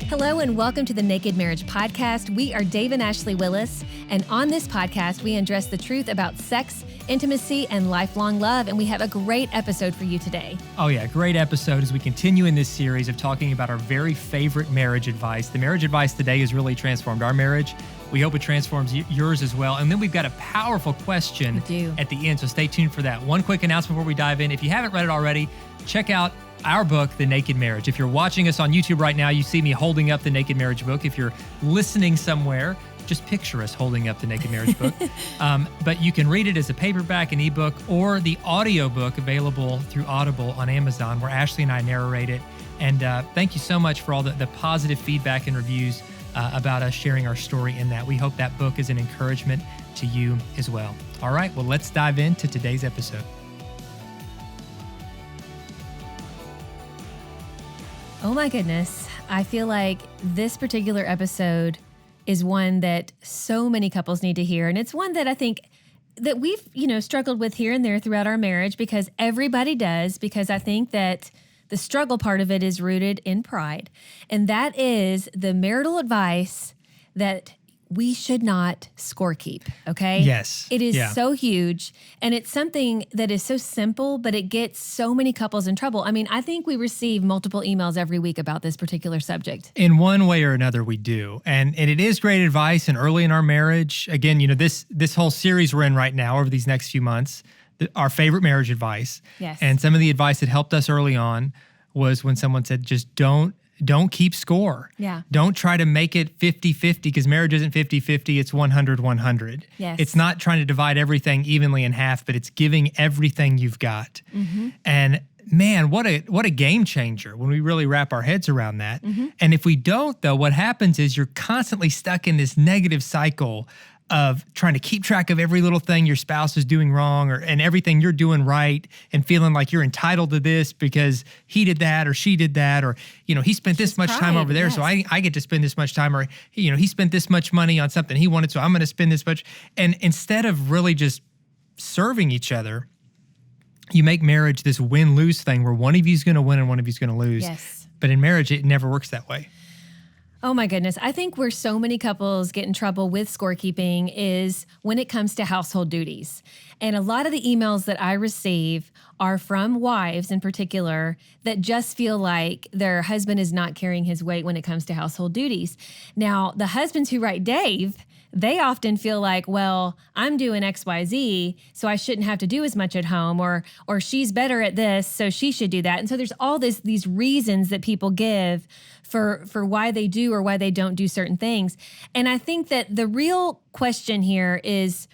Hello and welcome to the Naked Marriage Podcast. We are Dave and Ashley Willis, and on this podcast, we undress the truth about sex, intimacy, and lifelong love, and we have a great episode for you today. Oh yeah, great episode as we continue in this series of talking about our very favorite marriage advice. The marriage advice today has really transformed our marriage. We hope it transforms yours as well. And then we've got a powerful question at the end, so stay tuned for that. One quick announcement before we dive in. If you haven't read it already, check out our book, The Naked Marriage. If you're watching us on YouTube right now, you see me holding up the Naked Marriage book. If you're listening somewhere, just picture us holding up the Naked Marriage book. But you can read it as a paperback, an ebook, or the audio book available through Audible on Amazon, where Ashley and I narrate it. And thank you so much for all the positive feedback and reviews about us sharing our story in that. We hope that book is an encouragement to you as well. All right, well, let's dive into today's episode. Oh my goodness. I feel like this particular episode is one that so many couples need to hear. And it's one that I think that we've, struggled with here and there throughout our marriage, because everybody does, because I think that the struggle part of it is rooted in pride. And that is the marital advice that we should not score keep, okay? Yes. It is so huge, and it's something that is so simple, but it gets so many couples in trouble. I mean, I think we receive multiple emails every week about this particular subject. In one way or another, we do. And it is great advice, and early in our marriage, again, this whole series we're in right now over these next few months, our favorite marriage advice. Yes. And some of the advice that helped us early on was when someone said, just don't keep score. Yeah. Don't try to make it 50-50, because marriage isn't 50-50, it's 100-100. Yes. It's not trying to divide everything evenly in half, but it's giving everything you've got. Mm-hmm. And man, what a game changer when we really wrap our heads around that. Mm-hmm. And if we don't, though, what happens is you're constantly stuck in this negative cycle of trying to keep track of every little thing your spouse is doing wrong, and everything you're doing right, and feeling like you're entitled to this because he did that or she did that, or, he spent this much time over there, yes, so I get to spend this much time, or, he spent this much money on something he wanted, so I'm going to spend this much. And instead of really just serving each other, you make marriage this win-lose thing where one of you's going to win and one of you's going to lose. Yes. But in marriage, it never works that way. Oh my goodness. I think where so many couples get in trouble with scorekeeping is when it comes to household duties. And a lot of the emails that I receive are from wives in particular that just feel like their husband is not carrying his weight when it comes to household duties. Now, the husbands who write Dave, they often feel like, well, I'm doing XYZ, so I shouldn't have to do as much at home, or she's better at this, so she should do that. And so there's all these reasons that people give for why they do or why they don't do certain things. And I think that the real question here is,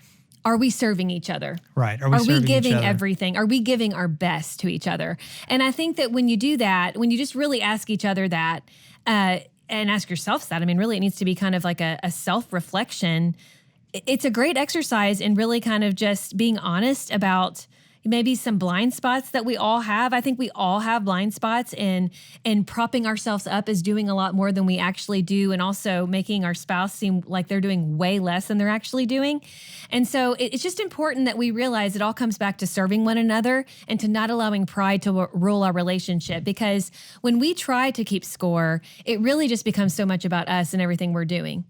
are we serving each other? Right. Are we giving everything? Are we giving our best to each other? And I think that when you do that, when you just really ask each other that, and ask yourself that, I mean, really, it needs to be kind of like a self-reflection. It's a great exercise in really kind of just being honest about maybe some blind spots that we all have. I think we all have blind spots in propping ourselves up as doing a lot more than we actually do, and also making our spouse seem like they're doing way less than they're actually doing. And so it's just important that we realize it all comes back to serving one another and to not allowing pride to rule our relationship. Because when we try to keep score, it really just becomes so much about us and everything we're doing.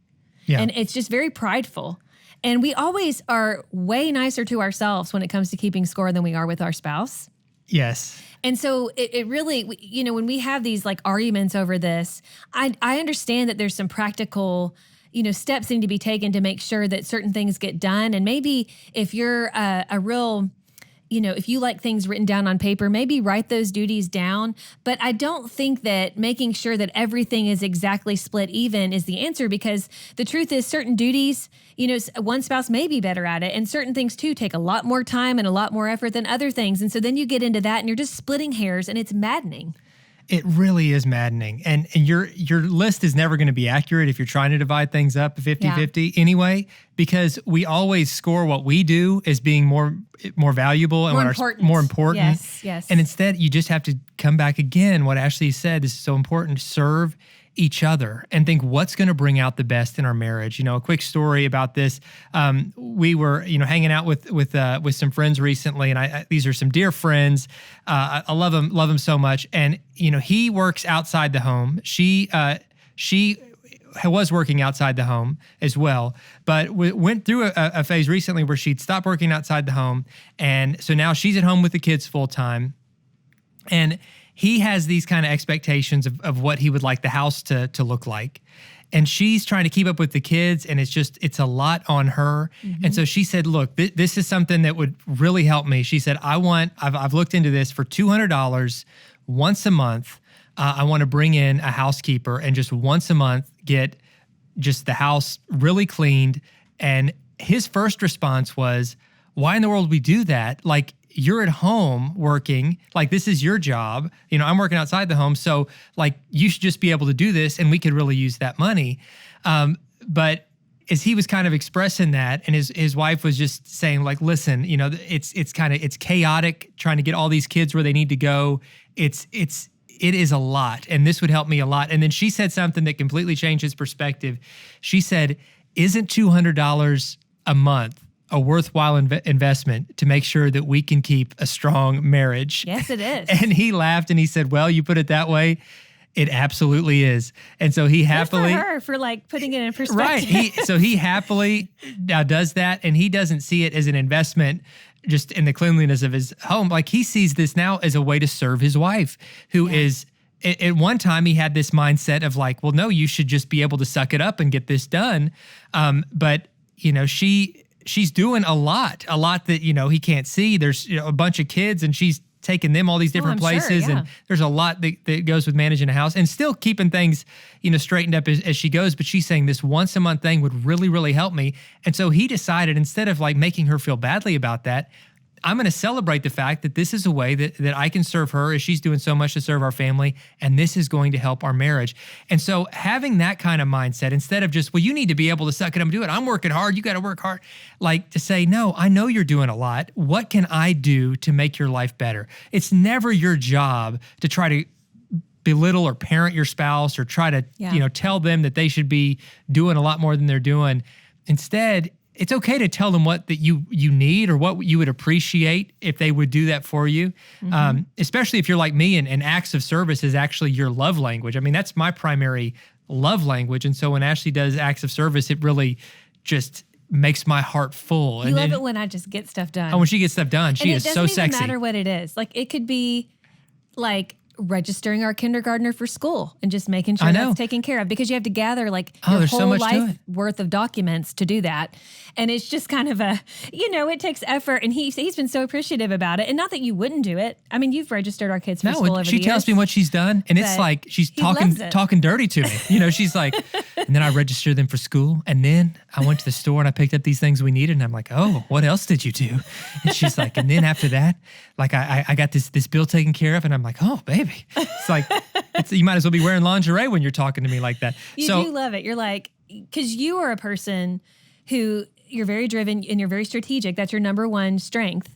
Yeah. And it's just very prideful. And we always are way nicer to ourselves when it comes to keeping score than we are with our spouse. Yes. And so it really, when we have these like arguments over this, I understand that there's some practical, steps that need to be taken to make sure that certain things get done. And maybe if you're a real, if you like things written down on paper, maybe write those duties down. But I don't think that making sure that everything is exactly split even is the answer, because the truth is certain duties, one spouse may be better at it, and certain things too take a lot more time and a lot more effort than other things. And so then you get into that and you're just splitting hairs, and it's maddening. It really is maddening. And your list is never going to be accurate if you're trying to divide things up 50-50 anyway, because we always score what we do as being more valuable and more important. Yes. And instead, you just have to come back again. What Ashley said, this is so important, serve each other and think what's going to bring out the best in our marriage. A quick story about this. We were, hanging out with some friends recently, and these are some dear friends. I love them so much. And, he works outside the home. She she was working outside the home as well, but went through a phase recently where she'd stopped working outside the home. And so now she's at home with the kids full time. And he has these kind of expectations of what he would like the house to look like. And she's trying to keep up with the kids, and it's a lot on her. Mm-hmm. And so she said, look, this is something that would really help me. She said, I've looked into this for $200 once a month. I want to bring in a housekeeper and just once a month get just the house really cleaned. And his first response was, why in the world would we do that? Like, you're at home working, like this is your job. You know, I'm working outside the home. So like you should just be able to do this and we could really use that money. But as he was kind of expressing that, and his wife was just saying like, listen, you know, it's chaotic trying to get all these kids where they need to go. It is a lot, and this would help me a lot. And then she said something that completely changed his perspective. She said, isn't $200 a month a worthwhile investment to make sure that we can keep a strong marriage? Yes, it is. And he laughed and he said, well, you put it that way. It absolutely is. And so he happily— Good for her for like putting it in perspective. Right. So he happily now does that, and he doesn't see it as an investment just in the cleanliness of his home. Like he sees this now as a way to serve his wife, who is— at one time he had this mindset of like, well, no, you should just be able to suck it up and get this done. But you know, she's doing a lot that, you know, he can't see. There's, you know, a bunch of kids and she's taking them all these different places. Sure, yeah. And there's a lot that goes with managing a house and still keeping things, you know, straightened up as she goes. But she's saying this once a month thing would really, really help me. And so he decided, instead of like making her feel badly about that, I'm going to celebrate the fact that this is a way that I can serve her as she's doing so much to serve our family, and this is going to help our marriage. And so having that kind of mindset, instead of just, well, you need to be able to suck it up and do it. I'm working hard. You got to work hard. Like to say, no, I know you're doing a lot. What can I do to make your life better? It's never your job to try to belittle or parent your spouse or try to, you know, tell them that they should be doing a lot more than they're doing. Instead, it's okay to tell them what that you need or what you would appreciate if they would do that for you, especially if you're like me and acts of service is actually your love language. I mean, that's my primary love language. And so when Ashley does acts of service, it really just makes my heart full. You love it when I just get stuff done. Oh, when she gets stuff done, she is so sexy. It doesn't even matter what it is. Like it could be like registering our kindergartner for school and just making sure that's taken care of, because you have to gather like your whole life worth of documents to do that. And it's just kind of a, you know, it takes effort, and he's been so appreciative about it. And not that you wouldn't do it. I mean, you've registered our kids for school over the years. She tells me what she's done, and it's like she's talking dirty to me. You know, she's like, and then I registered them for school, and then I went to the store and I picked up these things we needed, and I'm like, oh, what else did you do? And she's like, and then after that, like I got this bill taken care of, and I'm like, oh, baby. It's like, you might as well be wearing lingerie when you're talking to me like that. You do love it. You're like, because you are a person who, you're very driven and you're very strategic. That's your number one strength.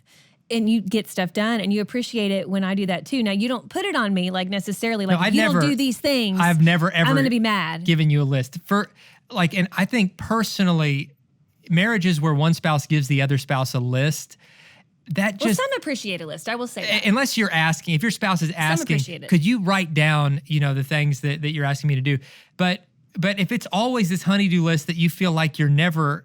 And you get stuff done, and you appreciate it when I do that too. Now, you don't put it on me like necessarily, like, if you don't do these things, I've never ever I'm going to be mad. Given you a list for like, and I think personally, marriages where one spouse gives the other spouse a list, that just— some appreciate a list, I will say that. Unless you're asking, if your spouse is asking, could you write down, you know, the things that you're asking me to do? But if it's always this honeydew list that you feel like you're never—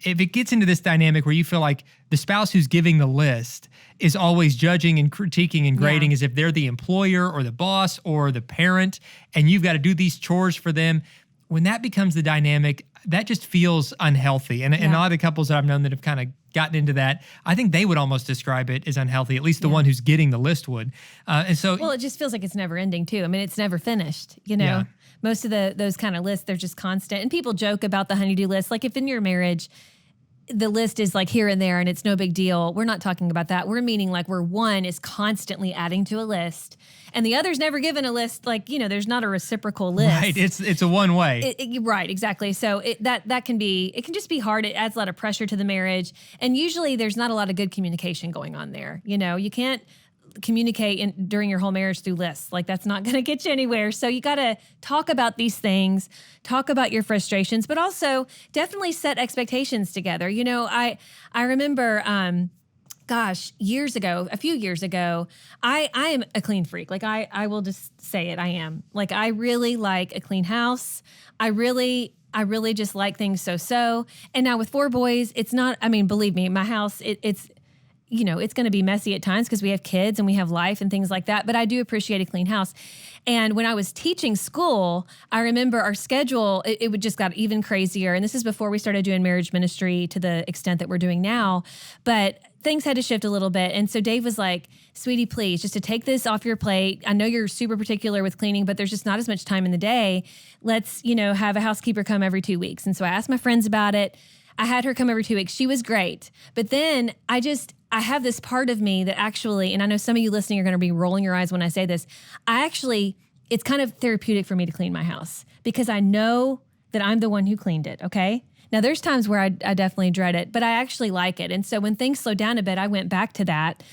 if it gets into this dynamic where you feel like the spouse who's giving the list is always judging and critiquing and grading as if they're the employer or the boss or the parent, and you've got to do these chores for them, when that becomes the dynamic, that just feels unhealthy. And a lot of the couples that I've known that have kind of gotten into that, I think they would almost describe it as unhealthy, at least the one who's getting the list would. And so— well, it just feels like it's never ending too. I mean, it's never finished, you know? Yeah. Most of those kind of lists, they're just constant. And people joke about the honeydew list. Like if in your marriage, the list is like here and there and it's no big deal, we're not talking about that. We're meaning like where one is constantly adding to a list and the other's never given a list. Like, you know, there's not a reciprocal list. Right. It's a one way. Right. Exactly. So that can just be hard. It adds a lot of pressure to the marriage. And usually there's not a lot of good communication going on there. You know, you can't communicate during your whole marriage through lists. Like that's not going to get you anywhere. So you got to talk about these things, talk about your frustrations, but also definitely set expectations together. You know, I remember gosh, a few years ago, I am a clean freak. Like I will just say it. I am. Like I really like a clean house. I really just like things so. And now with 4 boys, it's not, I mean, believe me, my house, it's it's going to be messy at times because we have kids and we have life and things like that. But I do appreciate a clean house. And when I was teaching school, I remember our schedule, it would just got even crazier. And this is before we started doing marriage ministry to the extent that we're doing now. But things had to shift a little bit. And so Dave was like, sweetie, please, just to take this off your plate. I know you're super particular with cleaning, but there's just not as much time in the day. Let's, have a housekeeper come every 2 weeks. And so I asked my friends about it. I had her come every 2 weeks. She was great. But then I have this part of me that actually, and I know some of you listening are going to be rolling your eyes when I say this, it's kind of therapeutic for me to clean my house because I know that I'm the one who cleaned it, okay? Now, there's times where I definitely dread it, but I actually like it. And so when things slowed down a bit, I went back to that,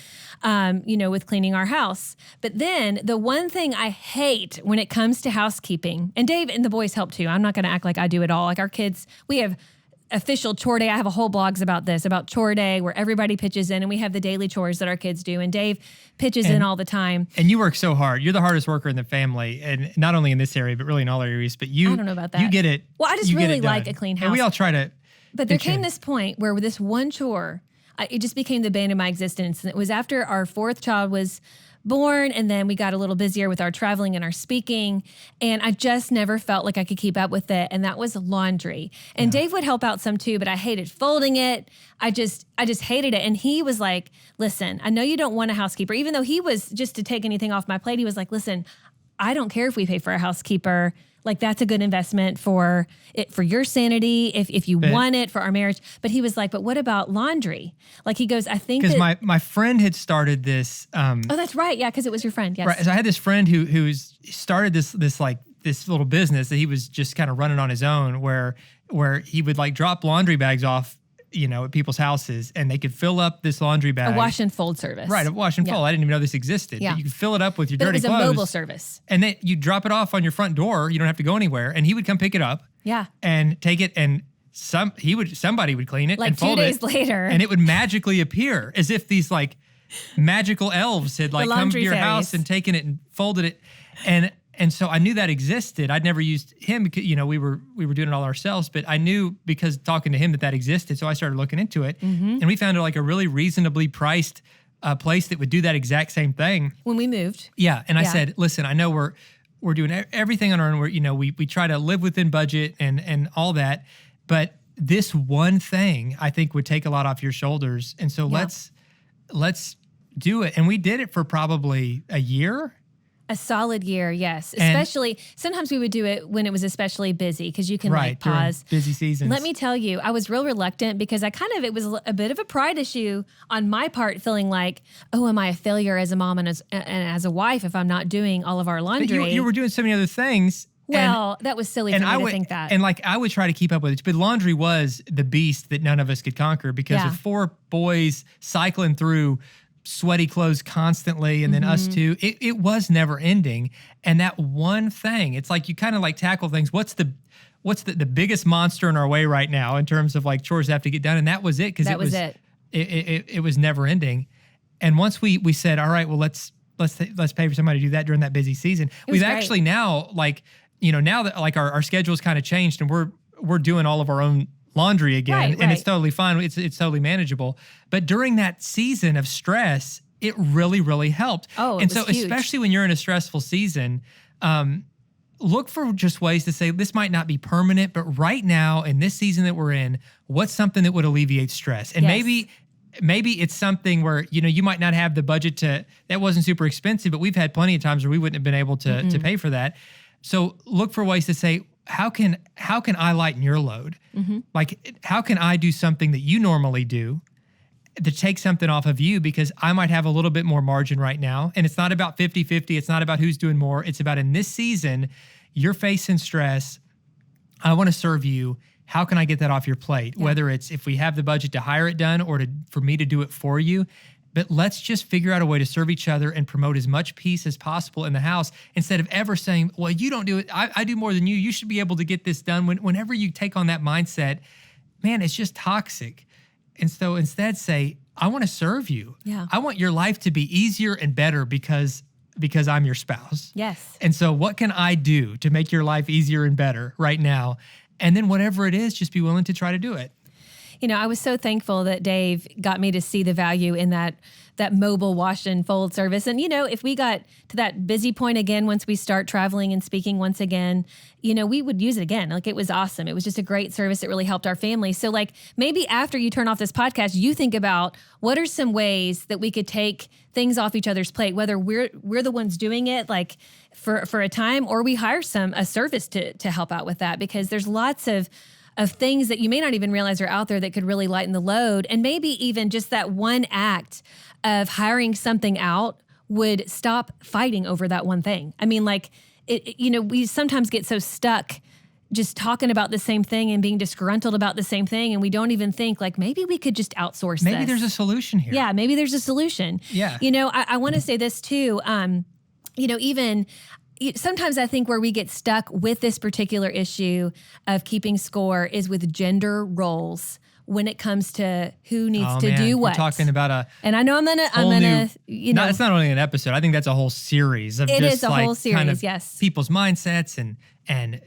with cleaning our house. But then the one thing I hate when it comes to housekeeping, and Dave and the boys help too. I'm not going to act like I do it all. Like our kids, we have official chore day. I have a whole blogs about this, about chore day, where everybody pitches in, and we have the daily chores that our kids do. And Dave pitches in all the time. And you work so hard. You're the hardest worker in the family, and not only in this area, but really in all areas. But I don't know about that. You get it. Well, I just really like a clean house. And we all try to. But there came this point where with this one chore, it just became the bane of my existence. And it was after our 4th child was born, and then we got a little busier with our traveling and our speaking, and I just never felt like I could keep up with it, and that was laundry. And Dave would help out some too, but I hated folding it. I just hated it. And he was like, listen, I know you don't want a housekeeper, even though he was, just to take anything off my plate, he was like, listen, I don't care if we pay for a housekeeper. Like that's a good investment for your sanity, if you want it, for our marriage. But he was like, but what about laundry? Like he goes, I think because my friend had started this. Oh, that's right. Yeah, because it was your friend. Yes. Right. So I had this friend who's started this little business that he was just kind of running on his own, where he would like drop laundry bags off, at people's houses, and they could fill up this laundry bag. A wash and fold service. Right, a wash and fold. I didn't even know this existed. Yeah. But you could fill it up with your dirty clothes. It was a mobile service. And then you drop it off on your front door. You don't have to go anywhere. And he would come pick it up. Yeah. And take it, and somebody would clean it and fold it. Like 2 days later. And it would magically appear as if these like magical elves had like come to your house and taken it and folded it. And so I knew that existed. I'd never used him because, we were doing it all ourselves, but I knew because talking to him that existed. So I started looking into it, and we found like a really reasonably priced place that would do that exact same thing. When we moved. Yeah. And I said, listen, I know we're doing everything on our own. We try to live within budget and all that, but this one thing I think would take a lot off your shoulders. And so let's do it. And we did it for probably a year. A solid year, yes. Especially, sometimes we would do it when it was especially busy because you can like pause. Busy seasons. Let me tell you, I was real reluctant because it was a bit of a pride issue on my part, feeling like, oh, am I a failure as a mom and as a wife if I'm not doing all of our laundry? But you were doing so many other things. Well, that was silly for me to think that. And like I would try to keep up with it. But laundry was the beast that none of us could conquer because with 4 boys cycling through sweaty clothes constantly, and then us too. It was never ending. And that one thing, it's like you kind of like tackle things. What's the biggest monster in our way right now in terms of like chores that have to get done? And that was it, because it was never ending. And once we said, all right, well let's pay for somebody to do that during that busy season. We've actually now now that like our schedule's kind of changed and we're doing all of our own laundry again, and it's totally fine. It's totally manageable. But during that season of stress, it really, really helped. Oh, and so huge. Especially when you're in a stressful season, look for just ways to say this might not be permanent, but right now in this season that we're in, what's something that would alleviate stress? And maybe it's something where you might not have the budget that wasn't super expensive, but we've had plenty of times where we wouldn't have been able to pay for that. So look for ways to say, how can I lighten your load? Like, how can I do something that you normally do to take something off of you, because I might have a little bit more margin right now. And it's not about 50-50. It's not about who's doing more. It's about, in this season, you're facing stress. I want to serve you. How can I get that off your plate? Yeah. Whether it's if we have the budget to hire it done or for me to do it for you. But let's just figure out a way to serve each other and promote as much peace as possible in the house, instead of ever saying, well, you don't do it. I do more than you. You should be able to get this done. Whenever you take on that mindset, man, it's just toxic. And so instead say, I want to serve you. Yeah. I want your life to be easier and better because I'm your spouse. Yes. And so what can I do to make your life easier and better right now? And then whatever it is, just be willing to try to do it. You know, I was so thankful that Dave got me to see the value in that mobile wash and fold service. And, you know, if we got to that busy point again, once we start traveling and speaking once again, you know, we would use it again. Like, it was awesome. It was just a great service. It really helped our family. So like, maybe after you turn off this podcast, you think about what are some ways that we could take things off each other's plate, whether we're the ones doing it, like for a time, or we hire a service to help out with that, because there's lots of things that you may not even realize are out there that could really lighten the load. And maybe even just that one act of hiring something out would stop fighting over that one thing. I mean, like, you know, we sometimes get so stuck just talking about the same thing and being disgruntled about the same thing, and we don't even think, like, maybe we could just outsource this. Maybe there's a solution here. Yeah, maybe there's a solution. Yeah. You know, I want to say this too. You know, even sometimes I think where we get stuck with this particular issue of keeping score is with gender roles when it comes to who needs to do what. We're talking about and I know I'm gonna, you know, it's not only an episode. I think that's a whole series of it just is a like whole series, kind of yes, people's mindsets and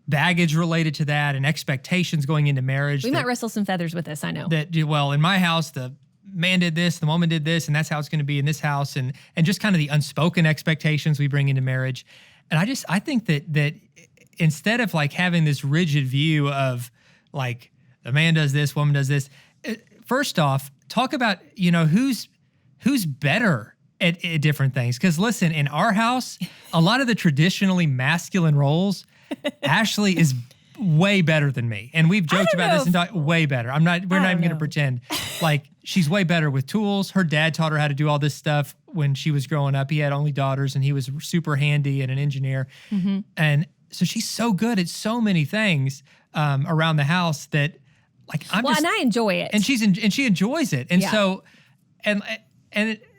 baggage related to that and expectations going into marriage. We might rustle some feathers with this. I know that. Well, in my house, the man did this, the woman did this, and that's how it's going to be in this house, and just kind of the unspoken expectations we bring into marriage. And I think that instead of like having this rigid view of like the man does this, woman does this, first off, talk about, you know, who's better at different things. Because listen, in our house, a lot of the traditionally masculine roles, Ashley is way better than me. And we've joked about this and way better. We're not even going to pretend. Like, she's way better with tools. Her dad taught her how to do all this stuff when she was growing up. He had only daughters and he was super handy and an engineer. Mm-hmm. And so she's so good at so many things around the house that, like, and I enjoy it. And she enjoys it. And so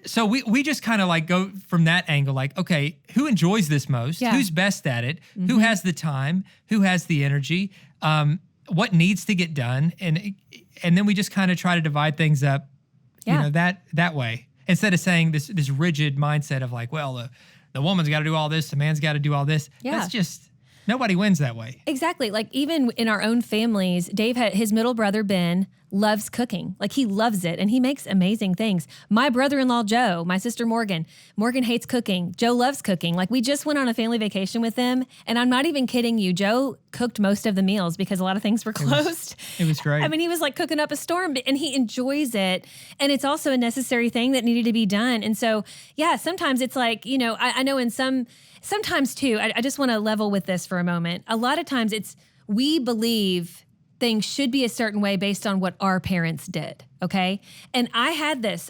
so we just kind of like go from that angle, like, okay, who enjoys this most? Yeah. Who's best at it? Mm-hmm. Who has the time? Who has the energy? What needs to get done? And then we just kind of try to divide things up, you know, that way, instead of saying this rigid mindset of like, well, the woman's got to do all this, the man's got to do all this. Yeah. That's just, nobody wins that way. Exactly. Like, even in our own families, Dave had his middle brother, Ben, loves cooking. Like, he loves it and he makes amazing things. My brother-in-law, Joe, my sister, Morgan hates cooking. Joe loves cooking. Like, we just went on a family vacation with them, and I'm not even kidding you. Joe cooked most of the meals because a lot of things were closed. It was great. I mean, he was like cooking up a storm, and he enjoys it. And it's also a necessary thing that needed to be done. And so, yeah, sometimes it's like, you know, I know sometimes too, I just want to level with this for a moment. A lot of times we believe things should be a certain way based on what our parents did, okay? And I had this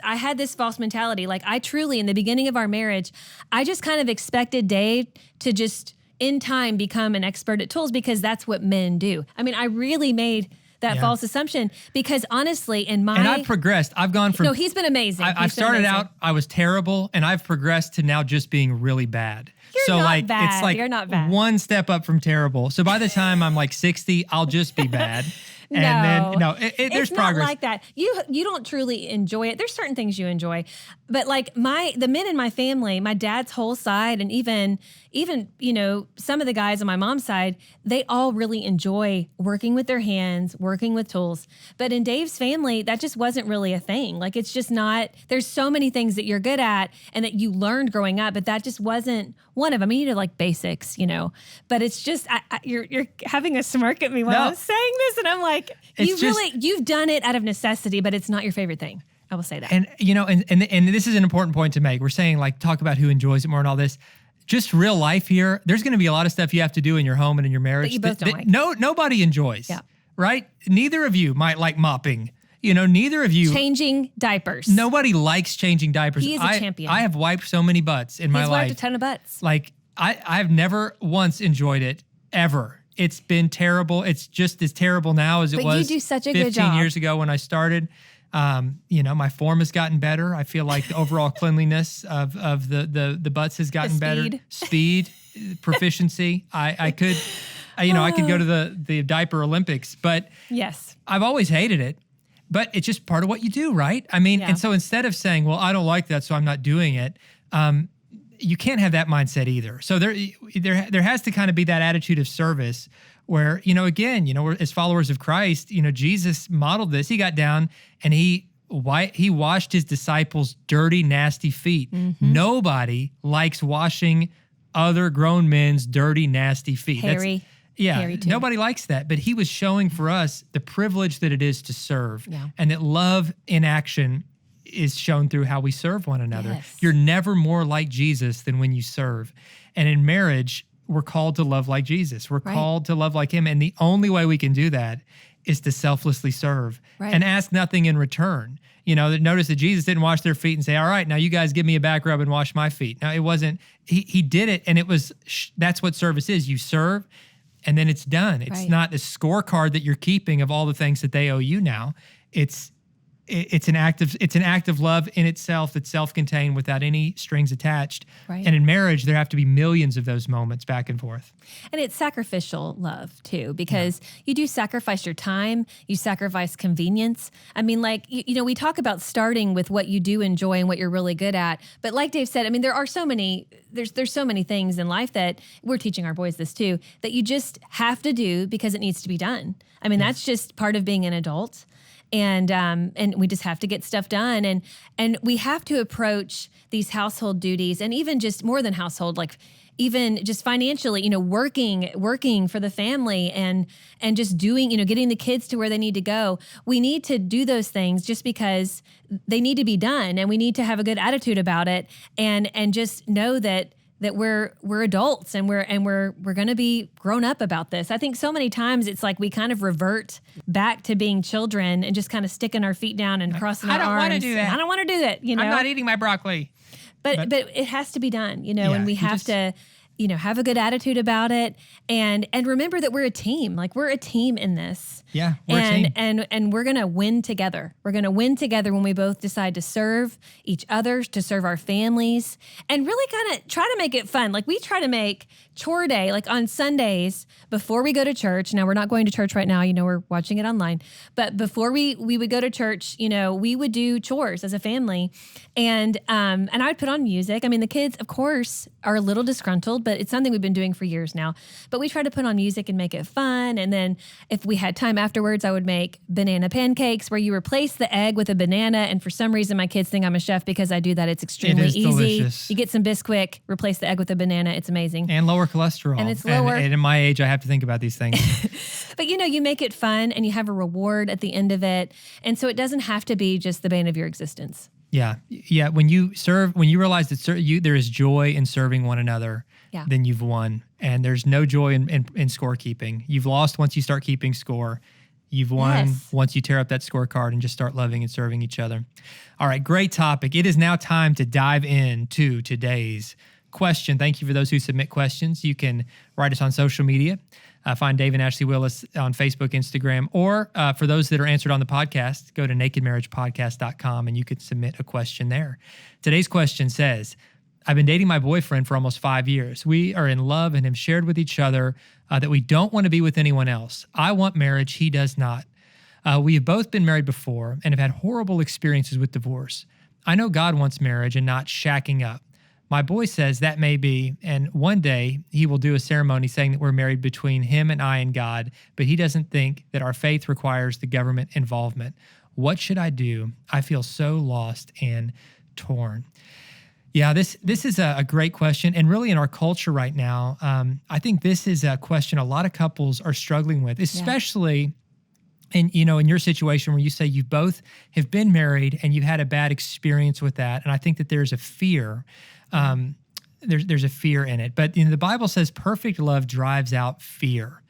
false mentality. Like, I truly, in the beginning of our marriage, I just kind of expected Dave to just, in time, become an expert at tools because that's what men do. I mean, I really made that false assumption because honestly, and I've progressed. I've gone from... No, he's been amazing. I've started out, I was terrible, and I've progressed to now just being really bad. You're not bad. It's like, you're not bad. One step up from terrible. So by the time I'm like 60, I'll just be bad. And then, there's progress. It's not like that. You don't truly enjoy it. There's certain things you enjoy. But like the men in my family, my dad's whole side, and even, you know, some of the guys on my mom's side, they all really enjoy working with their hands, working with tools. But in Dave's family, that just wasn't really a thing. Like, it's just not, there's so many things that you're good at and that you learned growing up, but that just wasn't one of them. I mean, you know, like basics, you know, but it's just, you're having a smirk at me while I was saying this. And I'm like, you've done it out of necessity, but it's not your favorite thing. I will say that. And, you know, and this is an important point to make. We're saying, like, talk about who enjoys it more and all this. Just real life here. There's going to be a lot of stuff you have to do in your home and in your marriage that you both don't like. Nobody enjoys. Yeah. Right? Neither of you might like mopping. You know, neither of you. Changing diapers. Nobody likes changing diapers. He is a champion. I have wiped so many butts in my life. He's wiped a ton of butts. Like, I've never once enjoyed it, ever. It's been terrible. It's just as terrible now as it was you do such a 15 years ago when I started. You know, my form has gotten better. I feel like the overall cleanliness of the butts has gotten better. Speed, proficiency. I could go to the diaper Olympics, but yes, I've always hated it. but it's just part of what you do, right? I mean, and so instead of saying, well, I don't like that, so I'm not doing it, you can't have that mindset either. So there has to kind of be that attitude of service where, again, we're, as followers of Christ, Jesus modeled this. He got down and he washed his disciples' dirty, nasty feet. Mm-hmm. Nobody likes washing other grown men's dirty, nasty feet. Harry. Nobody likes that. But he was showing for us the privilege that it is to serve, and that love in action is shown through how we serve one another. Yes. You're never more like Jesus than when you serve. And in marriage, we're called to love like Jesus. We're called to love like him. And the only way we can do that is to selflessly serve and ask nothing in return. Notice that Jesus didn't wash their feet and say, all right, now you guys give me a back rub and wash my feet. No, it wasn't. He did it, and that's what service is. You serve, and then it's done. It's not a scorecard that you're keeping of all the things that they owe you now. It's an act of love in itself that's self-contained without any strings attached. Right. And in marriage, there have to be millions of those moments back and forth. And it's sacrificial love too, because you do sacrifice your time, you sacrifice convenience. I mean, we talk about starting with what you do enjoy and what you're really good at. But like Dave said, I mean, there are so many, there's so many things in life that we're teaching our boys this too, that you just have to do because it needs to be done. I mean, that's just part of being an adult. And we just have to get stuff done. And we have to approach these household duties, and even just more than household, like even just financially, working for the family and just doing, getting the kids to where they need to go. We need to do those things just because they need to be done, and we need to have a good attitude about it, and just know that we're adults and we're going to be grown up about this. I think so many times it's like we kind of revert back to being children and just kind of sticking our feet down and crossing our arms. I don't want to do that. I don't want to do that. I'm not eating my broccoli. But it has to be done, and we have to, have a good attitude about it, and remember that we're a team. Like, we're a team in this. Yeah, we're a team. And we're going to win together. We're going to win together when we both decide to serve each other, to serve our families, and really kind of try to make it fun. Like, we try to make chore day, like on Sundays before we go to church. Now, we're not going to church right now. We're watching it online. But before we would go to church, we would do chores as a family. And I would put on music. I mean, the kids, of course, are a little disgruntled, but it's something we've been doing for years now. But we try to put on music and make it fun. And then if we had time afterwards, I would make banana pancakes where you replace the egg with a banana. And for some reason, my kids think I'm a chef because I do that. It's extremely easy. Delicious. You get some Bisquick, replace the egg with a banana. It's amazing. And lower cholesterol. And it's lower. And in my age, I have to think about these things. But you make it fun, and you have a reward at the end of it. And so it doesn't have to be just the bane of your existence. Yeah. When you serve, when you realize that there is joy in serving one another, then you've won. And there's no joy in scorekeeping. You've lost once you start keeping score. You've won once you tear up that scorecard and just start loving and serving each other. All right, great topic. It is now time to dive into today's question. Thank you for those who submit questions. You can write us on social media. Find Dave and Ashley Willis on Facebook, Instagram, or for those that are answered on the podcast, go to nakedmarriagepodcast.com and you can submit a question there. Today's question says, I've been dating my boyfriend for almost 5 years. We are in love and have shared with each other that we don't want to be with anyone else. I want marriage. He does not. We have both been married before and have had horrible experiences with divorce. I know God wants marriage and not shacking up. My boy says that may be, and one day he will do a ceremony saying that we're married between him and I and God, but he doesn't think that our faith requires the government involvement. What should I do? I feel so lost and torn. Yeah, this is a great question, and really in our culture right now, I think this is a question a lot of couples are struggling with, especially in your situation where you say you both have been married and you've had a bad experience with that, and I think that there's a fear. There's a fear in it, but the Bible says perfect love drives out fear,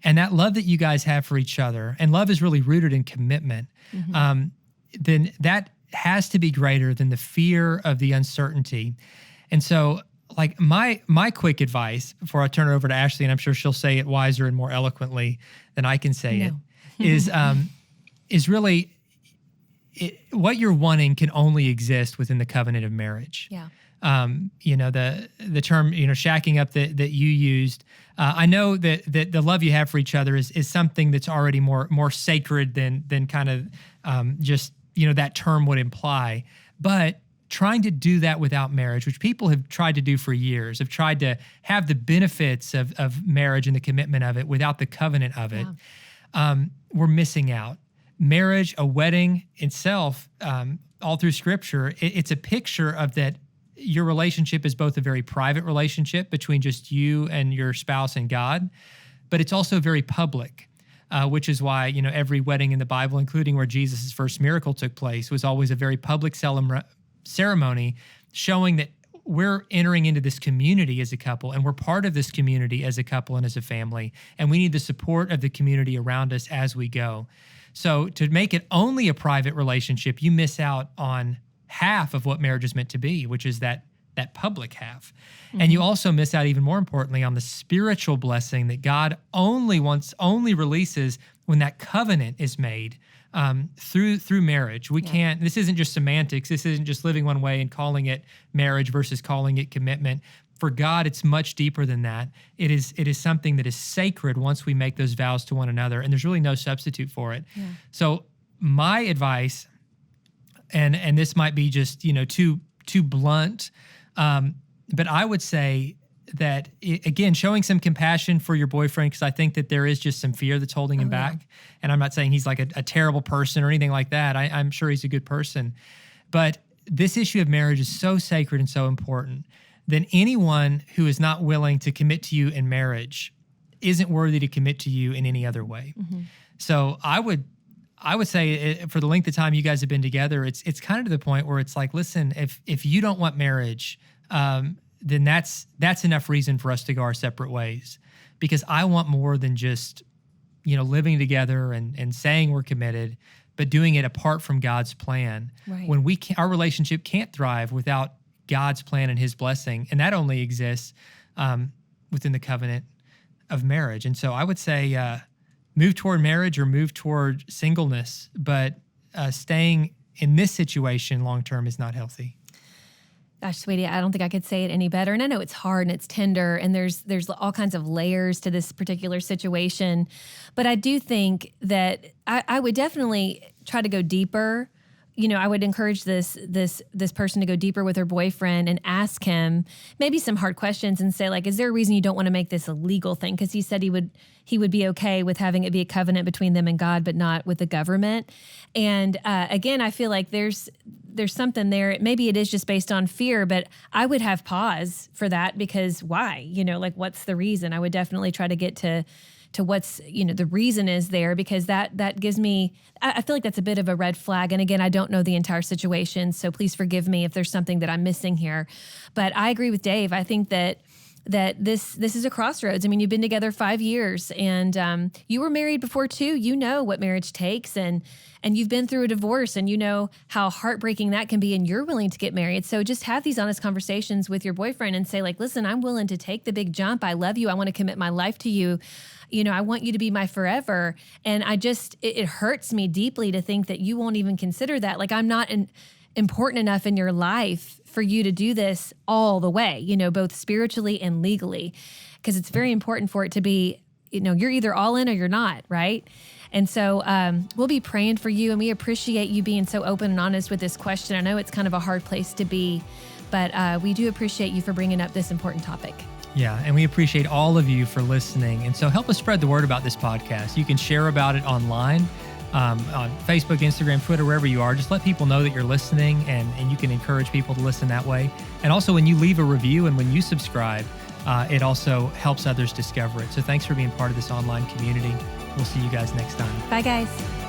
and that love that you guys have for each other, and love is really rooted in commitment. Then that has to be greater than the fear of the uncertainty. And so, like my quick advice before I turn it over to Ashley, and I'm sure she'll say it wiser and more eloquently than I can say it, is really what you're wanting can only exist within the covenant of marriage. Yeah. the term, shacking up that you used. I know that the love you have for each other is something that's already more sacred than kind of just, that term would imply. But trying to do that without marriage, which people have tried to do for years, have tried to have the benefits of marriage and the commitment of it without the covenant of it, we're missing out. Marriage, a wedding itself, all through Scripture, it's a picture of that your relationship is both a very private relationship between just you and your spouse and God, but it's also very public, which is why, every wedding in the Bible, including where Jesus' first miracle took place, was always a very public ceremony showing that we're entering into this community as a couple, and we're part of this community as a couple and as a family, and we need the support of the community around us as we go. So to make it only a private relationship, you miss out on half of what marriage is meant to be, which is that public half. Mm-hmm. And you also miss out, even more importantly, on the spiritual blessing that God only releases when that covenant is made through marriage. We can't, this isn't just semantics. This isn't just living one way and calling it marriage versus calling it commitment. For God, it's much deeper than that. It is something that is sacred once we make those vows to one another, and there's really no substitute for it. Yeah. So my advice, and this might be just too blunt, but I would say that, again, showing some compassion for your boyfriend, because I think that there is just some fear that's holding him back. And I'm not saying he's like a terrible person or anything like that. I'm sure he's a good person. But this issue of marriage is so sacred and so important that anyone who is not willing to commit to you in marriage isn't worthy to commit to you in any other way. Mm-hmm. So I would say, for the length of time you guys have been together, it's kind of to the point where it's like, listen, if you don't want marriage, then that's enough reason for us to go our separate ways. Because I want more than just, living together and saying we're committed, but doing it apart from God's plan. Right. When our relationship can't thrive without God's plan and His blessing, and that only exists within the covenant of marriage. And so I would say move toward marriage or move toward singleness, but staying in this situation long-term is not healthy. Gosh, sweetie, I don't think I could say it any better. And I know it's hard and it's tender and there's all kinds of layers to this particular situation. But I do think that I would definitely try to go deeper. I would encourage this person to go deeper with her boyfriend and ask him maybe some hard questions and say, like, is there a reason you don't want to make this a legal thing? Because he said he would be okay with having it be a covenant between them and God, but not with the government. And again, I feel like there's something there. Maybe it is just based on fear, but I would have pause for that because why? What's the reason? I would definitely try to get to what's, the reason is there, because that gives me, I feel like that's a bit of a red flag. And again, I don't know the entire situation, so please forgive me if there's something that I'm missing here. But I agree with Dave. I think that this is a crossroads. I mean, you've been together 5 years and you were married before too. You know what marriage takes and you've been through a divorce and you know how heartbreaking that can be and you're willing to get married. So just have these honest conversations with your boyfriend and say, like, listen, I'm willing to take the big jump. I love you. I want to commit my life to you. I want you to be my forever. And it hurts me deeply to think that you won't even consider that. Like, I'm not important enough in your life for you to do this all the way, both spiritually and legally, because it's very important for it to be, you're either all in or you're not, right? And so we'll be praying for you, and we appreciate you being so open and honest with this question. I know it's kind of a hard place to be, but we do appreciate you for bringing up this important topic. Yeah, and we appreciate all of you for listening. And so help us spread the word about this podcast. You can share about it online, on Facebook, Instagram, Twitter, wherever you are. Just let people know that you're listening, and you can encourage people to listen that way. And also, when you leave a review and when you subscribe, it also helps others discover it. So thanks for being part of this online community. We'll see you guys next time. Bye, guys.